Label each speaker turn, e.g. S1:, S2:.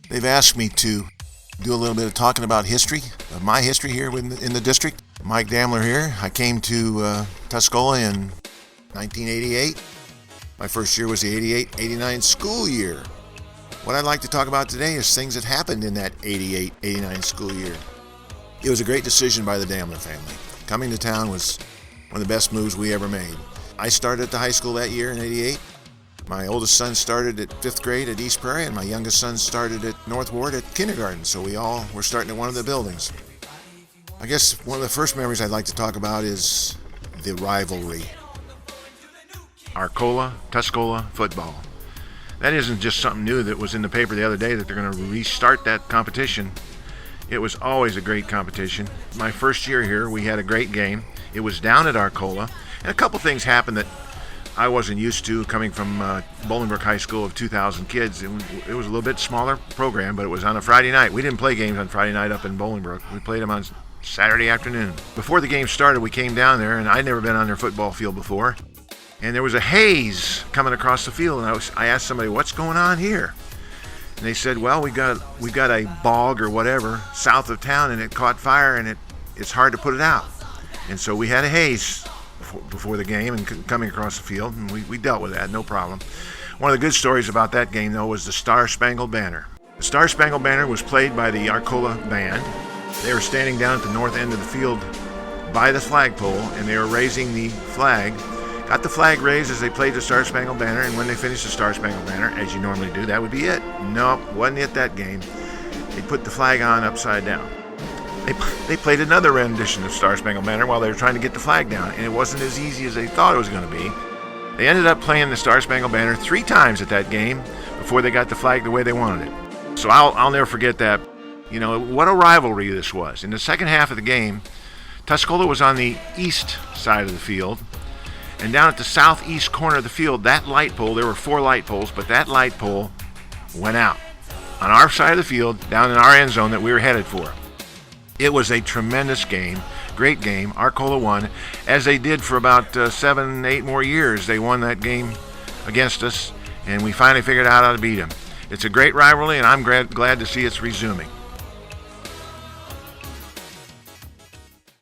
S1: They've asked me to do a little bit of talking about history, of my history here in the district. Mike Damler here. I came to Tuscola in 1988. My first year was the 88-89 school year. What I'd like to talk about today is things that happened in that 88-89 school year. It was a great decision by the Damler family. Coming to town was one of the best moves we ever made. I started at the high school that year in 88. My oldest son started at 5th grade at East Prairie, and my youngest son started at North Ward at kindergarten, so we all were starting at one of the buildings. I guess one of the first memories I'd like to talk about is the rivalry. Arcola-Tuscola football. That isn't just something new that was in the paper the other day that they're going to restart that competition. It was always a great competition. My first year here, we had a great game. It was down at Arcola, and a couple things happened that I wasn't used to coming from Bolingbrook High School of 2,000 kids. It was a little bit smaller program, but it was on a Friday night. We didn't play games on Friday night up in Bolingbrook. We played them on Saturday afternoon. Before the game started, we came down there, and I'd never been on their football field before. And there was a haze coming across the field, and I asked somebody, "What's going on here?" And they said, "Well, we got a bog or whatever south of town, and it caught fire, and it's hard to put it out." And so we had a haze before the game and coming across the field, and we dealt with that, no problem. One of the good stories about that game, though, was the Star Spangled Banner. The Star Spangled Banner was played by the Arcola band. They were standing down at the north end of the field by the flagpole, and they were raising the flag. Got the flag raised as they played the Star Spangled Banner, and when they finished the Star Spangled Banner, as you normally do, that would be it. Nope, wasn't it that game. They put the flag on upside down. They played another rendition of Star Spangled Banner while they were trying to get the flag down, and it wasn't as easy as they thought it was going to be. They ended up playing the Star Spangled Banner 3 times at that game before they got the flag the way they wanted it. So I'll never forget that. You know, what a rivalry this was. In the second half of the game, Tuscola was on the east side of the field, and down at the southeast corner of the field, that light pole, there were 4 light poles, but that light pole went out on our side of the field, down in our end zone that we were headed for. It was a tremendous game, great game. Arcola won, as they did for about 7, 8 more years. They won that game against us, and we finally figured out how to beat them. It's a great rivalry, and I'm glad to see it's resuming.